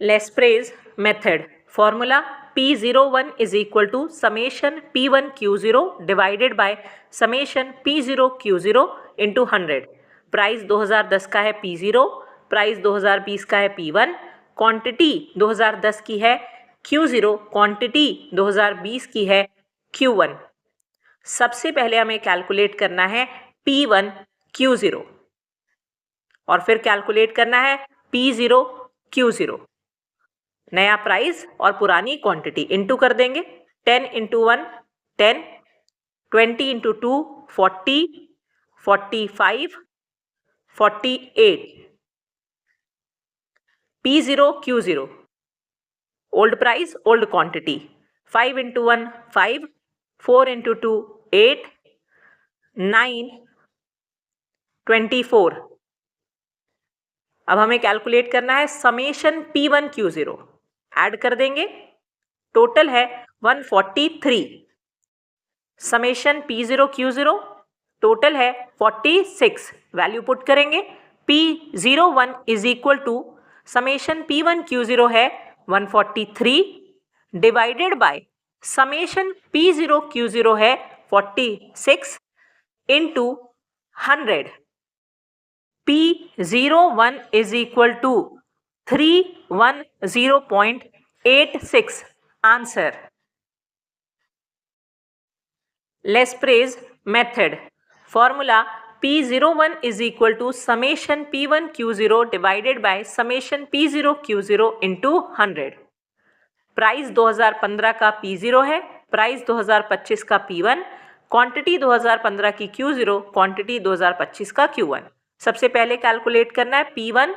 Lesprey's method. Formula P01 is equal to summation P1 Q0 divided by summation P0 Q0 into 100. Price 2010 का है P0, price 2020 का है P1, quantity 2010 की है Q0, quantity 2020 की है Q1. सबसे पहले हमें कैलकुलेट करना है P1 Q0 और फिर कैलकुलेट करना है P0 Q0. नया प्राइस और पुरानी क्वांटिटी इनटू कर देंगे. 10 into 1 10, 20 into 2 40, 45, 48. P0 Q0 old price old quantity. 5 into 1 5, 4 into 2 8, 9, 24. अब हमें कैलकुलेट करना है समेशन P1 Q0. ऐड कर देंगे, टोटल है 143. समेशन P0 Q0 टोटल है 46. वैल्यू पुट करेंगे. P01 is equal to summation P1 Q0 है 143 divided by summation P0 Q0 है 46 into 100. P01 is equal to 310.86. Answer. Lesprey's method. Formula P01 is equal to summation P1 Q0 divided by summation P0 Q0 into 100. Price 2015 का P0 है, price 2025 का P1, quantity 2015 की Q0, quantity 2025 का Q1. सबसे पहले calculate करना है P1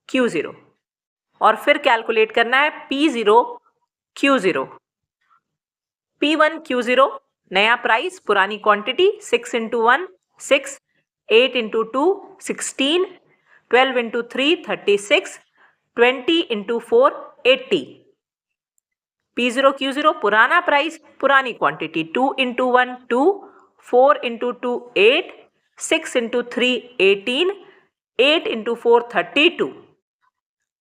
Q0 और फिर कैलकुलेट करना है P0 Q0. P1 Q0 नया प्राइस पुरानी quantity. 6 into 1 6, 8 into 2 16, 12 into 3 36, 20 into 4 80. P0 Q0 पुराना प्राइस पुरानी quantity. 2 into 1 2, 4 into 2 8, 6 into 3 18, 8 into 4 32.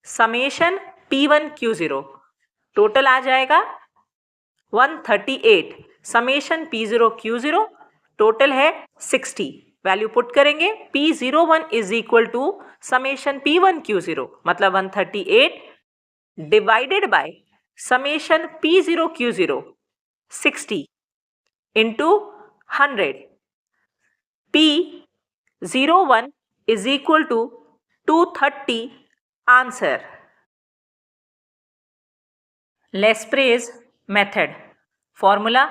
Summation P1 Q0 total आ जाएगा 138. समेशन P0 Q0 टोटल है 60. वैल्यू पुट करेंगे. P01 is equal to summation P1 Q0 मतलब 138 divided by summation P0 Q0 60 into 100. P01 is equal to 230. Answer. Lesprey's method. Formula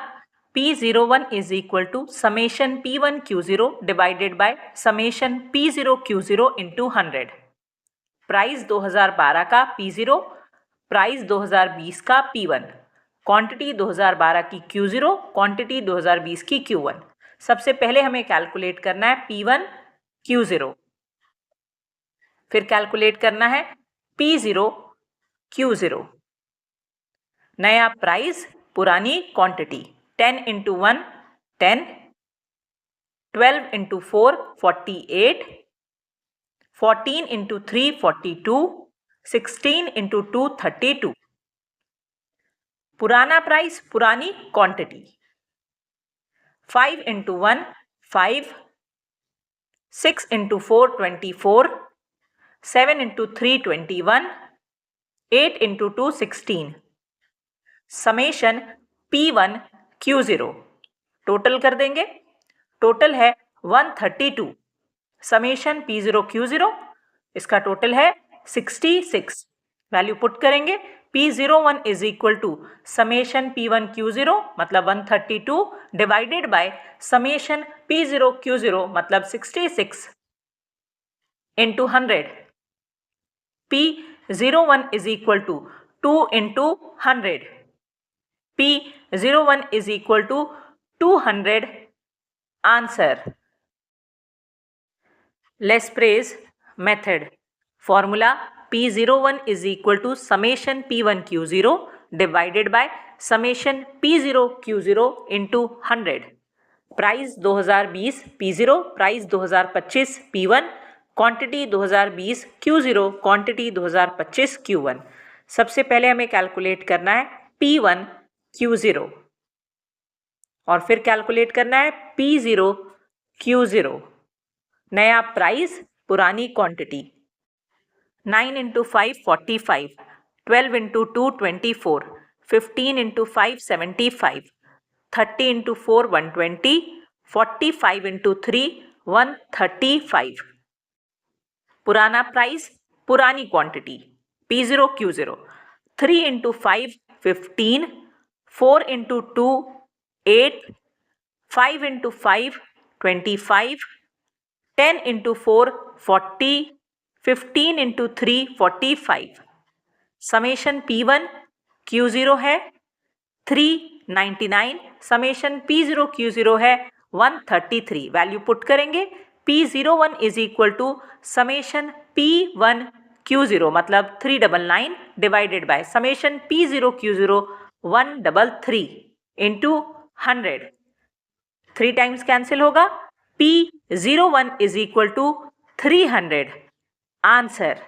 P01 is equal to summation P1 Q0 divided by summation P0 Q0 into 100. Price 2012 का P0, price 2020 का P1, quantity 2012 की Q0, quantity 2020 की Q1. सबसे पहले हमें calculate करना है P1 Q0, फिर कैलकुलेट करना है P0 Q0. नया प्राइस पुरानी quantity. 10 into 1 10, 12 into 4 48, 14 into 3 42, 16 into 2 32. पुराना प्राइस पुरानी quantity. 5 into 1 5, 6 into 4 24, 7 into 3 21, 8 into 2 16. Summation P1 Q0 total कर देंगे. टोटल है 132. समेशन P0 Q0 इसका टोटल है 66. वैल्यू पुट करेंगे. P01 is equal to summation P1 Q0 मतलब 132 divided by summation P0 Q0 मतलब 66 into 100. P01 is equal to 2 into 100. P01 is equal to 200. Answer. Lesprey's method. Formula P01 is equal to summation P1 Q0 divided by summation P0 Q0 into 100. Price 2020 P0, price 2025 P1, quantity 2020 Q0, quantity 2025 Q1. सबसे पहले हमें calculate करना है P1 Q0 और फिर calculate करना है P0 Q0। नया प्राइस, पुरानी quantity. 9 into 5 45, 12 into 2 24, 15 into 5 75, 30 into 4 120, 45 into 3 135। पुराना प्राइस, पुरानी quantity P0 Q0। 3 into 5 15, 4 into 2 8, 5 into 5 25, 10 into 4 40, 15 into 3 45। Summation P1 Q0 है 399, समेशन P0 Q0 है 133। वैल्यू पुट करेंगे P01 is equal to summation P1 Q0 मतलब 399 divided by summation P0 Q0 133 into 100। 3 times cancel होगा। P01 is equal to 300। Answer